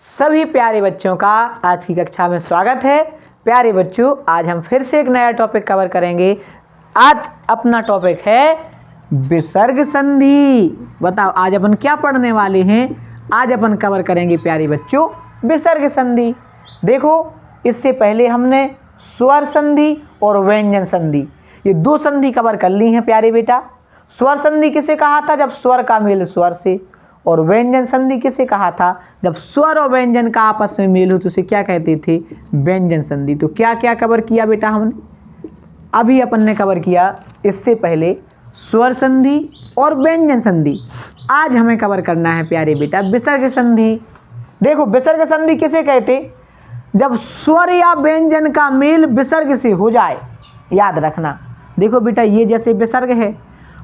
सभी प्यारे बच्चों का आज की कक्षा में स्वागत है। प्यारे बच्चों, आज हम फिर से एक नया टॉपिक कवर करेंगे। आज अपना टॉपिक है विसर्ग संधि। बताओ आज अपन क्या पढ़ने वाले हैं। आज अपन कवर करेंगे प्यारे बच्चों विसर्ग संधि। देखो, इससे पहले हमने स्वर संधि और व्यंजन संधि, ये दो संधि कवर कर ली हैं प्यारे बेटा। स्वर संधि किसे कहा था? जब स्वर का मेल स्वर से। और व्यंजन संधि किसे कहा था? जब स्वर और व्यंजन का आपस में मेल हो तो उसे क्या कहते थे? व्यंजन संधि। तो क्या क्या कवर किया बेटा हमने? अभी अपन ने कवर किया इससे पहले स्वर संधि और व्यंजन संधि। आज हमें कवर करना है प्यारे बेटा विसर्ग संधि। देखो, विसर्ग संधि किसे कहते? जब स्वर या व्यंजन का मेल विसर्ग से हो जाए। याद रखना, देखो बेटा, ये जैसे विसर्ग है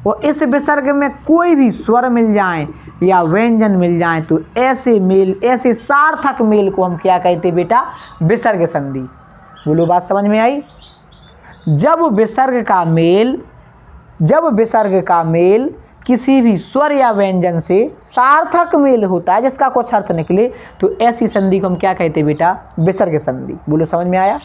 और इस विसर्ग में कोई भी स्वर मिल जाए या व्यंजन मिल जाए तो ऐसे मेल, ऐसे सार्थक मेल को हम क्या कहते बेटा? विसर्ग संधि। बोलो, बात समझ में आई? जब विसर्ग का मेल किसी भी स्वर या व्यंजन से सार्थक मेल होता है, जिसका कुछ अर्थ निकले, तो ऐसी संधि को हम क्या कहते बेटा? विसर्ग संधि। बोलो, समझ में आया?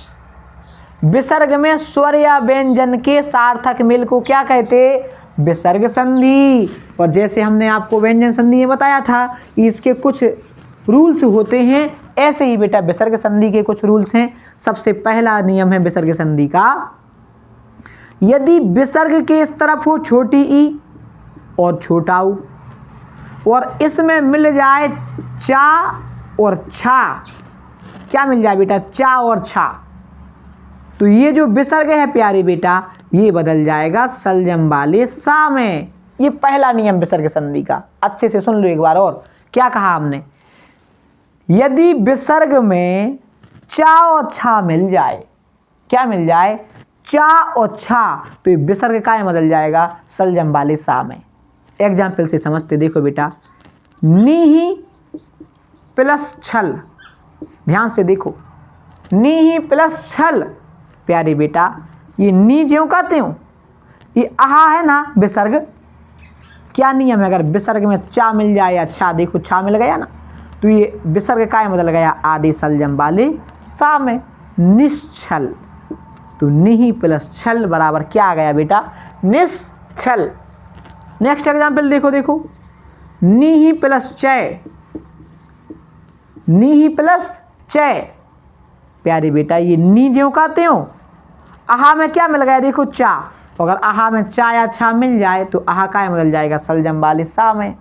विसर्ग में स्वर या व्यंजन के सार्थक मेल को क्या कहते? विसर्ग संधि। और जैसे हमने आपको व्यंजन संधि में बताया था कि इसके कुछ रूल्स होते हैं, ऐसे ही बेटा विसर्ग संधि के कुछ रूल्स हैं। सबसे पहला नियम है विसर्ग संधि का, यदि विसर्ग के इस तरफ हो छोटी ई और छोटा ऊ और इसमें मिल जाए चा और छा। क्या मिल जाए बेटा? चा और छा। तो ये जो विसर्ग है प्यारे बेटा, ये बदल जाएगा सलजम वाले सा में। ये पहला नियम विसर्ग संधि का। अच्छे से सुन लो एक बार और। क्या कहा हमने? यदि विसर्ग में चा और छा मिल जाए, क्या मिल जाए? चा और छा, तो ये विसर्ग का बदल जाएगा सलजम वाले सा में। एग्जाम्पल से समझते। देखो बेटा, नी प्लस छल। ध्यान से देखो, नी प्लस छल। प्यारे बेटा, ये नी ज्यों का त्यों, ये आहा है ना विसर्ग। क्या नियम है? अगर विसर्ग में चा मिल जाए या छा, देखो छा मिल गया ना, तो ये विसर्ग का बदल गया आदि सलजम वाले सा में, निश्छल। तो नी प्लस छल बराबर क्या आ गया बेटा? निश्छल। नेक्स्ट एग्जाम्पल देखो, नी प्लस चय। नी प्लस चय। प्यारे बेटा, ये नी ज्यों का त्यों, आहा में क्या मिल गया? देखो चा। अगर आहा में चा या छा मिल जाए तो आहा का बदल जाएगा सलजम वाले सा में।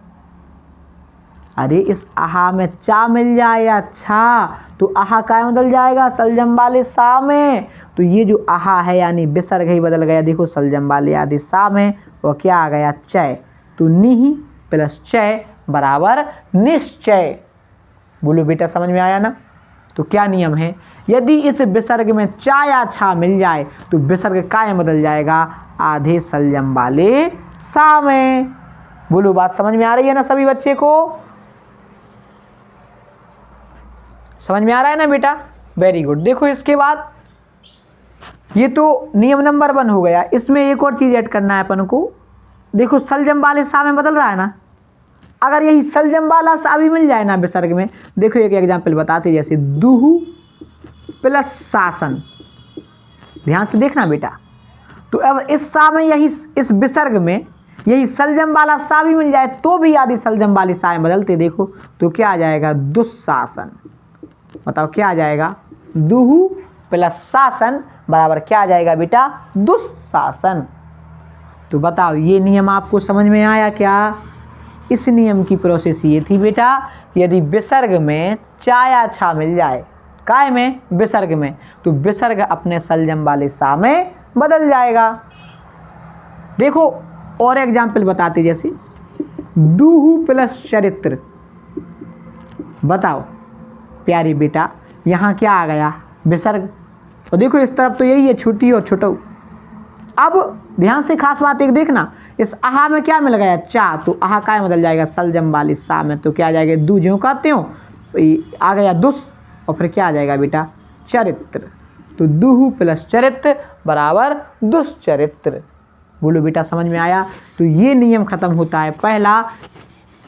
अरे, इस आहा में चा मिल जाए या छा तो आहा का बदल जाएगा सलजम वाले सा में। तो ये जो आहा है यानी विसर्ग ही बदल गया। देखो सलजम वाले आदि सा में, और क्या आ गया? चय। तो नी प्लस चय बराबर निश्चय। बोलो बेटा, समझ में आया ना? तो क्या नियम है? यदि इस विसर्ग में चा या छा मिल जाए तो विसर्ग का बदल जाएगा आधे सलजम वाले सा में। बोलो, बात समझ में आ रही है ना सभी बच्चे को? समझ में आ रहा है ना बेटा? Very good. देखो, इसके बाद ये तो नियम नंबर 1 हो गया। इसमें एक और चीज ऐड करना है अपन को। देखो, सलजम वाले सा में बदल रहा है ना। अगर यही सलजम वाला सा भी मिल जाए ना विसर्ग में, देखो एक एग्जाम्पल बताते, जैसे दुहु प्लस शासन। ध्यान से देखना बेटा। तो अब इस सा में, यही इस विसर्ग में यही सलजम वाला सा भी मिल जाए तो भी आदि सलजम वाले सा में बदलते। देखो तो क्या आ जाएगा? दुशासन। बताओ क्या आ जाएगा? दुहु प्लस शासन बराबर क्या आ जाएगा बेटा? दुशासन। तो बताओ, ये नियम आपको समझ में आया क्या? इस नियम की प्रोसेस ये थी बेटा, यदि विसर्ग में चा या छा मिल जाए, काय में? विसर्ग में, तो विसर्ग अपने सलजम वाले सा में बदल जाएगा। देखो और एग्जाम्पल बताते, जैसे दुहु प्लस चरित्र। बताओ प्यारी बेटा, यहाँ क्या आ गया? विसर्ग। और देखो इस तरफ तो यही है, छुट्टी और छुटऊ। अब ध्यान से खास बात एक देखना, इस आहा में क्या मिल गया? चा। तो आहा का बदल जाएगा सलजम वाली सा में, तो क्या आ जाएगा? दू ज्यों का त्यों आ गया दुस, और फिर क्या आ जाएगा बेटा? चरित्र। तो दुहु प्लस चरित्र बराबर दुश्चरित्र। बोलो बेटा, समझ में आया? तो ये नियम खत्म होता है पहला।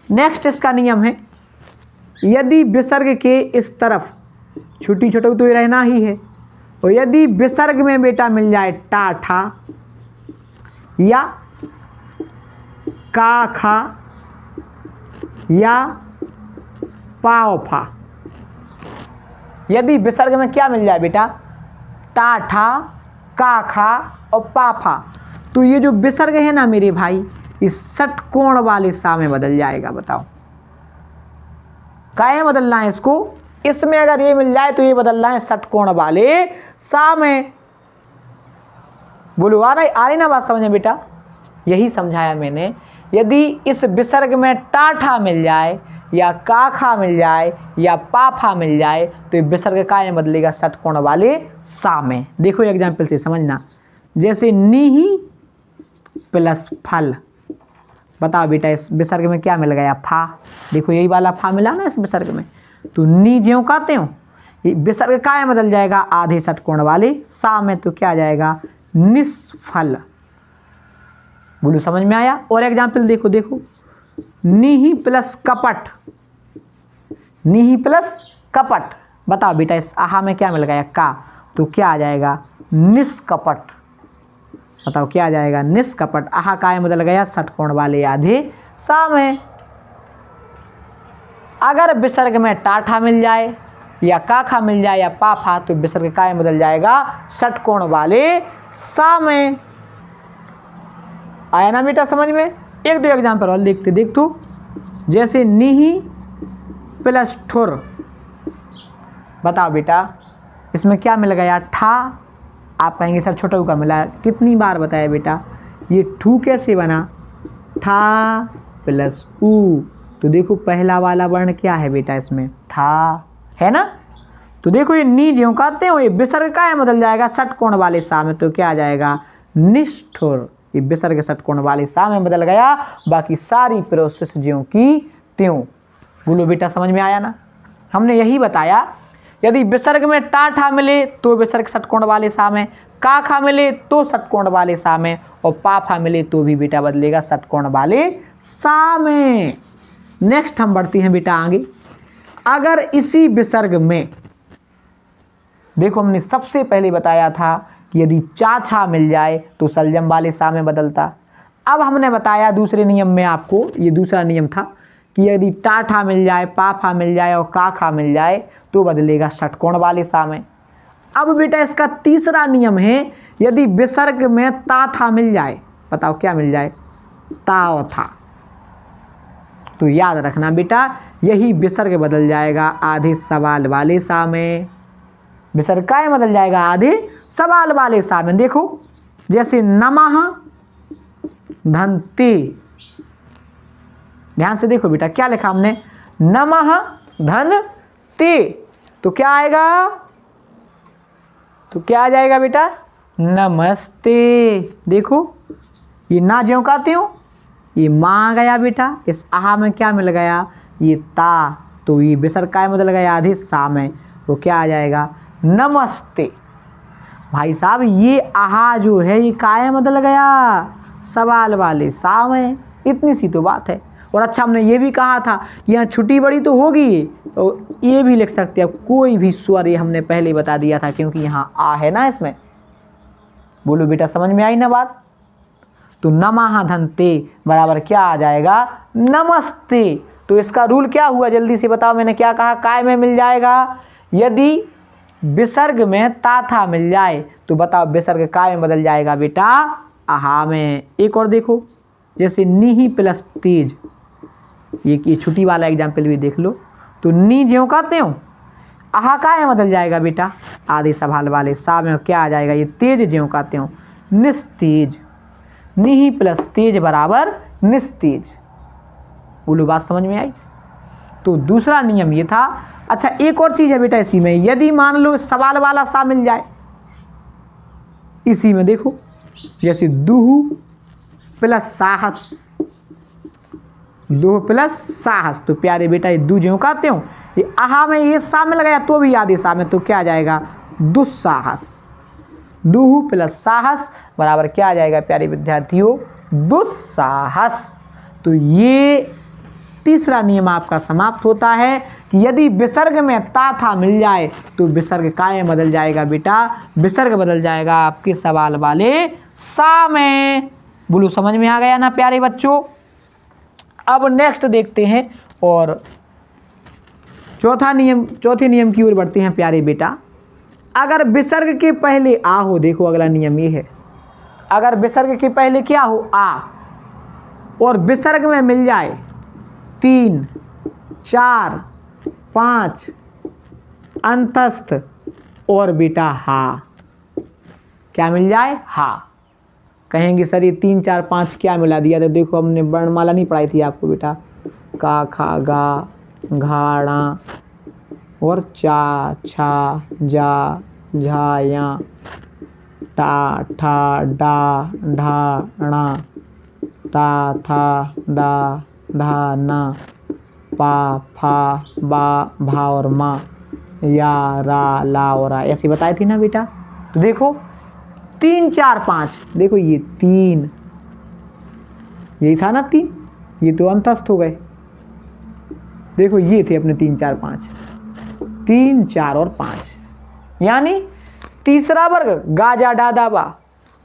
नेक्स्ट इसका नियम है यदि विसर्ग के इस तरफ छुट्टी छुटक तो ये रहना ही है, और यदि विसर्ग में बेटा मिल जाए टा ठा या का खा या पाव फा, यदि विसर्ग में क्या मिल जाए बेटा टा ठा का खा और पा फा, तो ये जो विसर्ग है ना मेरे भाई इस षटकोण वाले सा में बदल जाएगा। बताओ काहे बदलना है इसको, इसमें अगर ये मिल जाए तो ये बदलना है षटकोण वाले सा में। बोलो आ रही ना बात समझ में बेटा, यही समझाया मैंने। यदि इस विसर्ग में टाठा मिल जाए या काखा मिल जाए या पाफा मिल जाए तो ये विसर्ग काहे बदलेगा षटकोण वाले सा में। देखो एग्जाम्पल से समझना, जैसे नीही प्लस फल, बताओ बेटा इस विसर्ग में क्या मिल गया फा, देखो यही वाला फा मिला ना इस विसर्ग में, तो नी ज्यों कहते हो ये विसर्ग काहे बदल जाएगा आधे षटकोण वाले सा में, तो क्या आ जाएगा निष्फल। बोलो समझ में आया। और एग्जाम्पल देखो देखो, नीही प्लस कपट, नीही प्लस कपट, बताओ बेटा इस आहा में क्या मिल गया का, तो क्या आ जाएगा निष्कपट। बताओ क्या आ जाएगा निष्कपट। आहा का बदल गया षटकोण वाले आधे सा में। अगर विसर्ग में टाठा मिल जाए या काखा मिल जाए या पाफा तो विसर्ग का बदल जाएगा षटकोण वाले सा में। आया ना बेटा समझ में। एक दो एग्जाम्पल और देखते देख तो, जैसे नीही प्लस ठुर, बताओ बेटा इसमें क्या मिल गया ठा, आप कहेंगे सर छोटा का मिला, कितनी बार बताया बेटा, ये ठू कैसे बना ठा प्लस ऊ, तो देखो पहला वाला वर्ण क्या है बेटा इसमें ठा है ना, तो देखो ये नी ज्यों कहते हो ये विसर्ग का है बदल जाएगा षटकोण वाले सा में, तो क्या आ जाएगा निष्ठुर। ये विसर्ग षटकोण वाले सा में बदल गया, बाकी सारी प्रोसेस ज्यों की त्यों। बोलो बेटा समझ में आया ना। हमने यही बताया यदि विसर्ग में टाठा मिले तो विसर्ग षटकोण वाले सा में, काखा मिले तो षटकोण वाले सा में, और पाफा मिले तो भी बेटा बदलेगा षटकोण वाले सा में। नेक्स्ट हम बढ़ते हैं बेटा आगे। अगर इसी विसर्ग में देखो हमने सबसे पहले बताया था कि यदि चाछा मिल जाए तो सलजम वाले सा में बदलता। अब हमने बताया दूसरे नियम में आपको, ये दूसरा नियम था कि यदि टाठा मिल जाए पाफा मिल जाए और काखा मिल जाए तो बदलेगा षटकोण वाले सा में। अब बेटा इसका तीसरा नियम है, यदि विसर्ग में ताथा मिल जाए, बताओ क्या मिल जाए ताव था, तो याद रखना बेटा यही विसर्ग बदल जाएगा आधे सवाल वाले सा में। विसर्ग का बदल जाएगा आधे सवाल वाले सा में। देखो जैसे नमः धनते, ध्यान से देखो बेटा क्या लिखा हमने नमः धन ते, तो क्या आएगा, तो क्या आ जाएगा बेटा नमस्ते। देखो ये ना ज्यों कहते हो ये माँ गया बेटा, इस आहा में क्या मिल गया ये ता, तो ये विसर्ग का बदल गया आधे सा में, तो क्या आ जाएगा नमस्ते। भाई साहब ये आहा जो है ये काय बदल गया सवाल वाले सा में, इतनी सी तो बात है। और अच्छा हमने ये भी कहा था कि यहाँ छुट्टी बड़ी तो होगी, और ये भी लिख सकते हैं कोई भी स्वर, ये हमने पहले बता दिया था क्योंकि यहाँ आ है ना इसमें। बोलो बेटा समझ में आई ना बात। तो नमः धनते बराबर क्या आ जाएगा नमस्ते। तो इसका रूल क्या हुआ जल्दी से बताओ, मैंने क्या कहा काय में मिल जाएगा, यदि विसर्ग में ताथा मिल जाए तो बताओ विसर्ग काय में बदल जाएगा बेटा आहा में। एक और देखो जैसे नीही प्लस तेज, ये छुट्टी वाला एग्जाम्पल भी देख लो, तो नी ज्यों कहते हो आहा काय बदल जाएगा बेटा आधे सवाल वाले सा में, क्या आ जाएगा ये तेज ज्यों कहते हो निस्तेज। नीही प्लस तेज बराबर निस्तेज। बोलो बात समझ में आई। तो दूसरा नियम ये था। अच्छा एक और चीज़ है बेटा इसी में, यदि मान लो सवाल वाला सा मिल जाए इसी में, देखो जैसे दुहु प्लस साहस, दुह प्लस साहस, तो प्यारे बेटा ये दू ज्यों कहते हो ये आहा में ये सा में लगाया तो भी आधे सा में, तो क्या आ जाएगा दुस्साहस। दुहु प्लस साहस बराबर क्या आ जाएगा प्यारे विद्यार्थियों दुस्साहस। तो ये तीसरा नियम आपका समाप्त होता है कि यदि विसर्ग में ता था मिल जाए तो विसर्ग काय में बदल जाएगा बेटा, विसर्ग बदल जाएगा आपके सवाल वाले सा में। बोलो समझ में आ गया ना प्यारे बच्चों। अब नेक्स्ट देखते हैं और चौथे नियम की ओर बढ़ते हैं प्यारे बेटा। अगर विसर्ग के पहले आ हो, देखो अगला नियम ये है, अगर विसर्ग के पहले क्या हो आ और विसर्ग में मिल जाए 3, 4, 5 अंतस्थ और बेटा हा, क्या मिल जाए हा। कहेंगे सर ये 3, 4, 5 क्या मिला दिया, तो देखो हमने वर्णमाला नहीं पढ़ाई थी आपको बेटा, का खा गा घा ड़ा और चा छा जा झा या टा ठा डा ढा णा ता था दा धा ना पा फा बा भा और मा या रा ला और रा, ऐसी बताई थी ना बेटा। तो देखो 3, 4, 5, देखो ये 3, यही था ना 3, ये तो अंतस्थ हो गए। देखो ये थे अपने 3, 4, 5, 3, 4 और 5, यानी तीसरा वर्ग गा जा डा दा बा,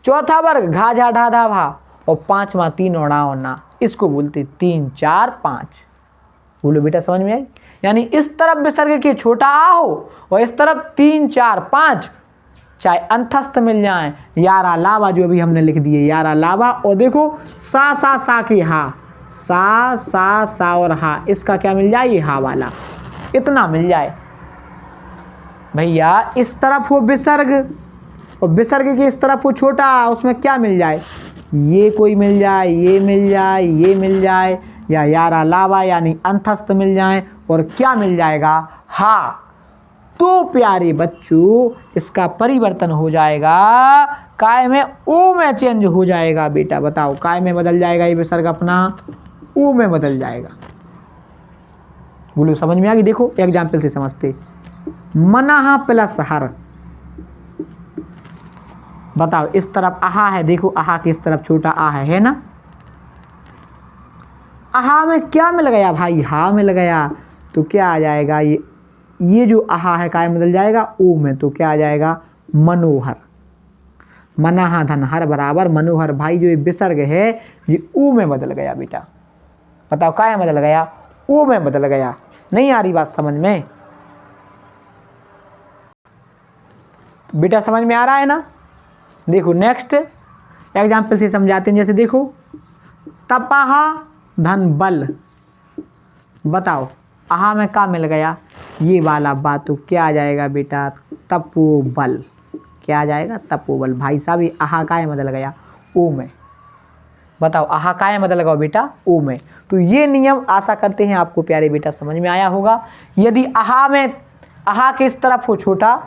चौथा वर्ग घा झा ढा धा भा और पांचवा 3 और ना, इसको बोलते 3, 4, 5। बोलो बेटा समझ में आई। यानी इस तरफ विसर्ग के छोटा आ हो और इस तरफ 3, 4, 5 चाहे अंतस्थ मिल जाए, यारा लावा जो अभी हमने लिख दिए यारा लावा, और देखो सा के हा, सा और हा, इसका क्या मिल जाए ये हा वाला, इतना मिल जाए भैया। इस तरफ हो विसर्ग और विसर्ग के इस तरफ हो छोटा, उसमें क्या मिल जाए, ये कोई मिल जाए, ये मिल जाए, ये मिल जाए, या यारा लावा यानी अंतस्थ मिल जाए, और क्या मिल जाएगा हा। तो प्यारे बच्चों इसका परिवर्तन हो जाएगा, काय में ओ में चेंज हो जाएगा बेटा। बताओ काय में बदल जाएगा ये विसर्ग अपना, ओ में बदल जाएगा। बोलो समझ में आ गई। देखो एग्जाम्पल से समझते, मनहा प्लस हर, बताओ इस तरफ आहा है, देखो आहा की इस तरफ छोटा आ है ना, आहा में क्या मिल गया भाई, हा मिल गया, तो क्या आ जाएगा ये जो आहा है काय में बदल जाएगा ओ में, तो क्या आ जाएगा मनोहर। मनाहा धन हर बराबर मनोहर, भाई जो ये विसर्ग है ये ओ में बदल गया बेटा। बताओ काय में बदल गया, ओ में बदल गया। नहीं आ रही बात समझ में बेटा, समझ में आ रहा है ना। देखो नेक्स्ट एग्जाम्पल से समझाते हैं। जैसे देखो तपाहा धन बल, बताओ आहा में का मिल गया ये वाला बात, तो क्या आ जाएगा बेटा तपोबल, क्या आ जाएगा तपोबल। भाई साहब ये आहा काय बदल गया ओ में, बताओ आहा काय बदल गया बेटा ओ में। तो ये नियम आशा करते हैं आपको प्यारे बेटा समझ में आया होगा। यदि आहा के इस तरफ हो छोटा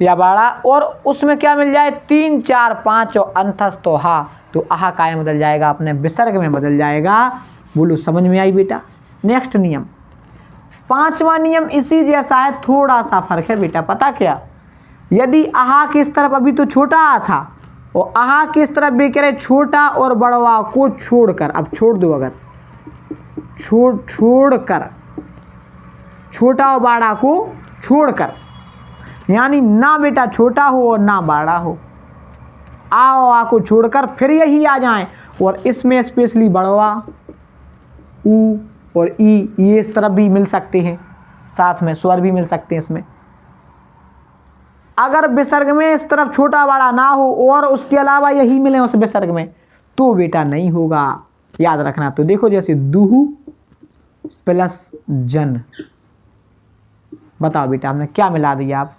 या बड़ा और उसमें क्या मिल जाए 3, 4, 5 और अंतस्थ तो हा, तो आहा काय बदल जाएगा अपने विसर्ग में बदल जाएगा। बोलो समझ में आई बेटा। नेक्स्ट नियम, पांचवा नियम इसी जैसा है, थोड़ा सा फर्क है बेटा। पता क्या, यदि आहा के इस तरफ अभी तो छोटा आ था और आहा के इस तरफ भी कह रहे छोटा और बड़वा को छोड़कर, अब छोड़ दो, अगर छोड़कर छोटा और बड़ा को छोड़कर, यानी ना बेटा छोटा हो और ना बड़ा हो, आ को छोड़कर फिर यही आ जाएं, और इसमें स्पेशली बड़वा ऊ और ई ये इस तरफ भी मिल सकते हैं, साथ में स्वर भी मिल सकते हैं इसमें। अगर विसर्ग में इस तरफ छोटा बड़ा ना हो और उसके अलावा यही मिले उस विसर्ग में, तो बेटा नहीं होगा, याद रखना। तो देखो जैसे दूहु प्लस जन, बताओ बेटा हमने क्या मिला दिया, आप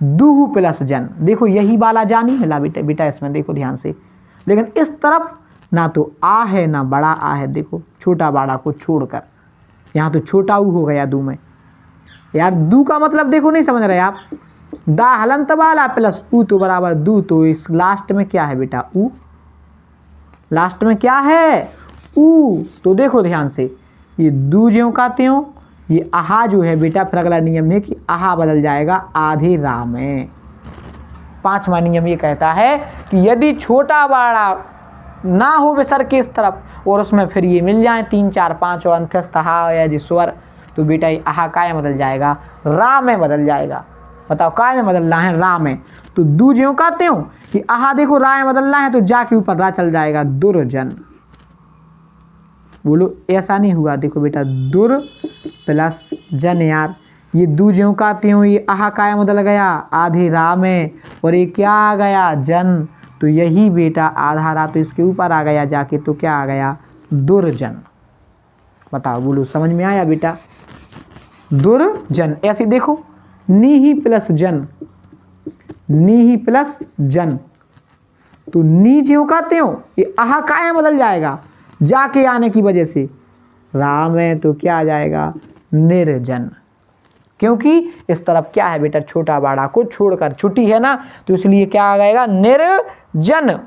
दूहु प्लस जन, देखो यही वाला जान ही मिला बेटा इसमें, देखो ध्यान से। लेकिन इस तरफ ना तो आ है ना बड़ा आ है, देखो छोटा बड़ा को छोड़कर, यहाँ तो छोटा ऊ हो गया दू में। यार दू का मतलब देखो नहीं समझ रहे आप, दा हलंत वाला प्लस ऊ तो बराबर दू, तो इस लास्ट में क्या है बेटा ऊ, लास्ट में क्या है ऊ। तो देखो ध्यान से, ये दू ज्यों का त्यों, ये आहा जो है बेटा, फिर अगला नियम है कि आहा बदल जाएगा आधे रा में। पांचवा नियम ये कहता है कि यदि छोटा बड़ा ना हो विसर्ग के इस तरफ और उसमें फिर ये मिल जाए 3 4 5 और अंत्यस्थ हा या जी स्वर, तो बेटा ये आहा काय में बदल जाएगा, रा में बदल जाएगा। बताओ काय में बदलना है, रा में। तो दू ज्यों कहते हो कि आहा देखो रा में बदलना है तो जा के ऊपर रा चल जाएगा, दुर्जन। बोलो ऐसा नहीं हुआ, देखो बेटा दुर प्लस जन यार, ये दू ज्यों कहते हो ये आहा काय में बदल गया आधे रा में, और ये क्या आ गया जन, तो यही बेटा आधा रा तो इसके ऊपर आ गया जाके, तो क्या आ गया दुर्जन। बताओ बोलो समझ में आया बेटा, दुर्जन। ऐसे देखो नी ही प्लस जन, नी ही प्लस जन, तो नी ज्यों कहते हो ये आहा काय में बदल जाएगा जाके आने की वजह से, रा में तो क्या आ जाएगा निर्जन, क्योंकि इस तरफ क्या है बेटा छोटा बड़ा को छोड़कर छुट्टी है ना, तो इसलिए क्या आ जाएगा निर्जन।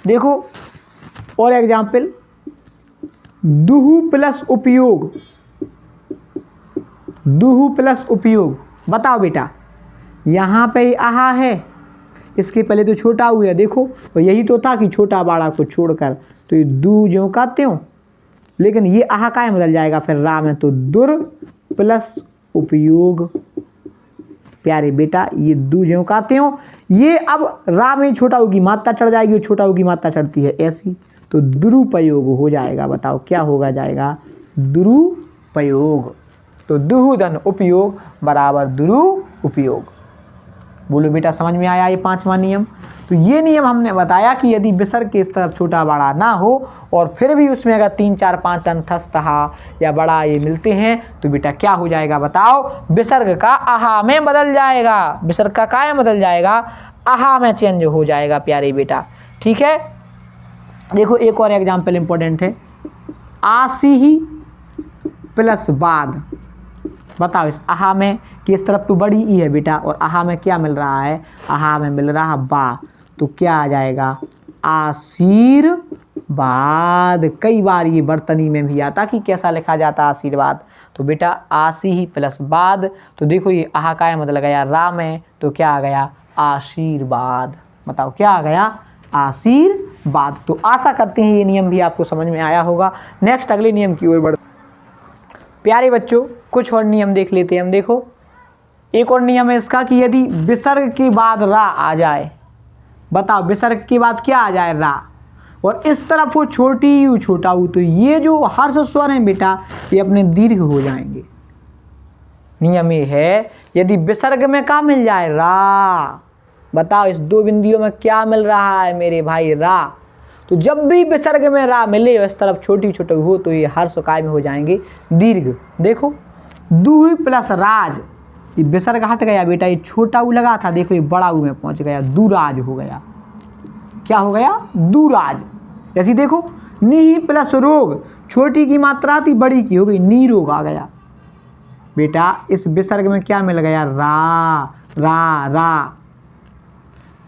देखो और एग्जाम्पल, दुहु प्लस उपयोग, दुहु प्लस उपयोग। बताओ बेटा यहाँ पे आहा है, इसके पहले तो छोटा हुआ देखो, तो यही तो था कि छोटा बड़ा को छोड़कर, तो ये दू ज्यों कहते हो, लेकिन ये आहा काय बदल जाएगा फिर रा में, तो दुर प्लस उपयोग। प्यारे बेटा ये दू ज्यों कहते हो, ये अब रा में छोटा की मात्रा चढ़ जाएगी और छोटा की मात्रा चढ़ती है ऐसी, तो दुरुपयोग हो जाएगा। बताओ क्या होगा जाएगा दुरुपयोग, तो दुहुदन उपयोग बराबर दुरुपयोग। बोलो बेटा समझ में आया ये 5वां नियम। तो ये नियम हमने बताया कि यदि विसर्ग के इस तरफ छोटा बड़ा ना हो और फिर भी उसमें अगर 3 4 5 अंतस्थ हा या बड़ा ये मिलते हैं तो बेटा क्या हो जाएगा बताओ, विसर्ग का आहा में बदल जाएगा, विसर्ग का काय में बदल जाएगा, आहा में चेंज हो जाएगा प्यारे बेटा। ठीक है, देखो एक और एग्जाम्पल इंपॉर्टेंट है, आसी ही प्लस बाद। बताओ इस आहा में कि इस तरफ तो बड़ी ई है बेटा और आहा में क्या मिल रहा है, आहा में मिल रहा बा, तो क्या आ जाएगा आशीर्वाद। कई बार ये बर्तनी में भी आता कि कैसा लिखा जाता आशीर्वाद, तो बेटा आशी ही प्लस बाद, तो देखो ये आहा काय मतलब गया रा में, तो क्या आ गया आशीर्वाद। बताओ क्या आ गया आशीर्वाद। तो आशा करते हैं ये नियम भी आपको समझ में आया होगा। नेक्स्ट अगले नियम की ओर बढ़ प्यारे बच्चों, कुछ और नियम देख लेते हैं हम। देखो एक और नियम है इसका कि यदि विसर्ग के बाद रा आ जाए, बताओ विसर्ग के बाद क्या आ जाए रा, और इस तरफ वो छोटी यू छोटा हूँ, तो ये जो हर्ष स्वर हैं बेटा ये अपने दीर्घ हो जाएंगे। नियम ये है यदि विसर्ग में क्या मिल जाए रा, बताओ इस दो बिंदियों में क्या मिल रहा है मेरे भाई रा, तो जब भी विसर्ग में रा मिले इस तरफ छोटी छोटी हो तो ये हर्ष काय में हो जाएंगे दीर्घ। देखो दूही प्लस राज, ये विसर्ग हट गया बेटा, ये छोटा ऊ लगा था देखो ये बड़ा ऊ में पहुंच गया, दुराज हो गया। क्या हो गया दुराज। जैसे देखो नी प्लस रोग, छोटी की मात्रा थी बड़ी की हो गई नी रोग आ गया बेटा, इस विसर्ग में क्या मिल गया रा रा रा,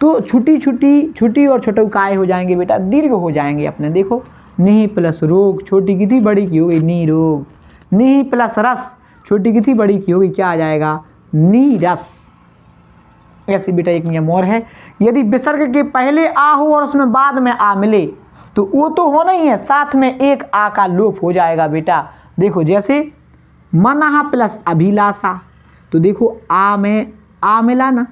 तो छुट्टी और छोटे काय हो जाएंगे बेटा दीर्घ हो जाएंगे अपने। देखो नी प्लस रोग, छोटी की थी बड़ी की हो गई नी रोग, नी प्लस रस, छोटी की थी बड़ी की हो गई क्या आ जाएगा नी रस। ऐसे बेटा एक नियम और है, यदि विसर्ग के पहले आ हो और उसमें बाद में आ मिले तो वो तो होना ही है, साथ में एक आ का लोप हो जाएगा बेटा। देखो जैसे मनहा प्लस अभिलाषा, तो देखो आ में आ मिला ना,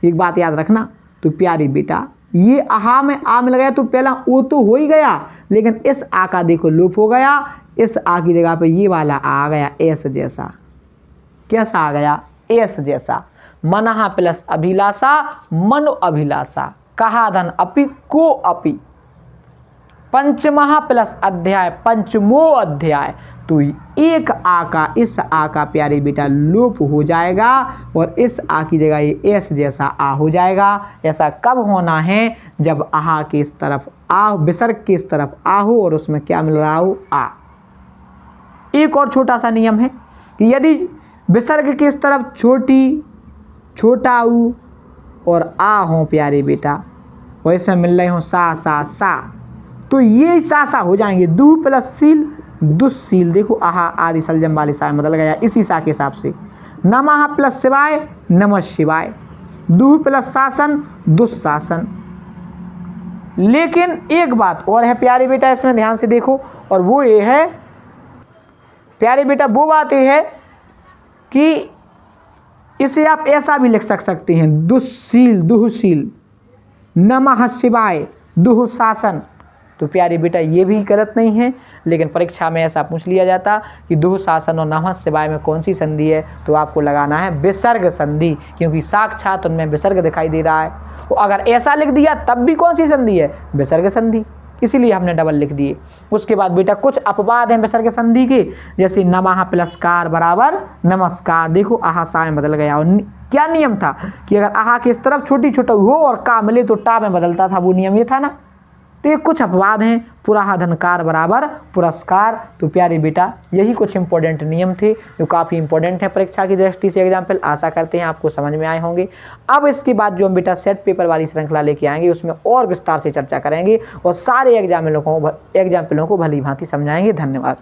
एक बात याद रखना, तो प्यारी बेटा ये आहा में आ मिल गया तो पहला ओ तो हो ही गया, लेकिन इस आ का देखो लोप हो गया, इस आ की जगह पे ये वाला आ गया एस जैसा। कैसा आ गया एस जैसा। मनहा प्लस अभिलाषा मनो अभिलाषा, कहा धन अपि को अपि, पंचमहा प्लस अध्याय पंचमो अध्याय, तो एक आ का इस आ का प्यारे बेटा लोप हो जाएगा और इस आ की जगह ये एस जैसा आ हो जाएगा। ऐसा कब होना है जब आहा के इस तरफ आ, विसर्ग के इस तरफ आ हो और उसमें क्या मिल रहा हो आ। एक और छोटा सा नियम है कि यदि विसर्ग के इस तरफ छोटा ऊ और आ हो प्यारे बेटा और इसमें मिल रहे हो सा, तो ये सा हो जाएंगे दू प्लस सील दुस्सील। देखो आहा आदि सलजम वाली सा बदल गया इसी सा के हिसाब से। नमः प्लस शिवाय नमः शिवाय, दू प्लस शासन दुस्शासन। लेकिन एक बात और है प्यारे बेटा, इसमें ध्यान से देखो, और वो ये है प्यारे बेटा, वो बात ये है कि इसे आप ऐसा भी लिख सकते हैं, दुःशील दुःशील, नमः शिवाय दुःशासन। तो प्यारे बेटा ये भी गलत नहीं है, लेकिन परीक्षा में ऐसा पूछ लिया जाता कि दुःशासन और नमः शिवाय में कौन सी संधि है, तो आपको लगाना है विसर्ग संधि, क्योंकि साक्षात उनमें विसर्ग दिखाई दे रहा है। तो अगर ऐसा लिख दिया तब भी कौन सी संधि है, विसर्ग संधि, इसीलिए हमने डबल लिख दिए। उसके बाद बेटा कुछ अपवाद हैं विसर्ग संधि के, जैसे नमः प्लस कार बराबर नमस्कार। देखो आहा सा में बदल गया, और क्या नियम था कि अगर आहा के इस तरफ छोटी छोटा हो और का मिले तो टा में बदलता था, वो नियम ये था ना। तो ये कुछ अपवाद हैं, पुराहा धनकार बराबर पुरस्कार। तो प्यारे बेटा यही कुछ इंपॉर्टेंट नियम थे जो काफ़ी इंपॉर्टेंट है परीक्षा की दृष्टि से। एग्जाम्पल आशा करते हैं आपको समझ में आए होंगे। अब इसके बाद जो हम बेटा सेट पेपर वाली श्रृंखला लेके आएंगे उसमें और विस्तार से चर्चा करेंगे और सारे एग्जाम्पलों को भली भांति समझाएंगे। धन्यवाद।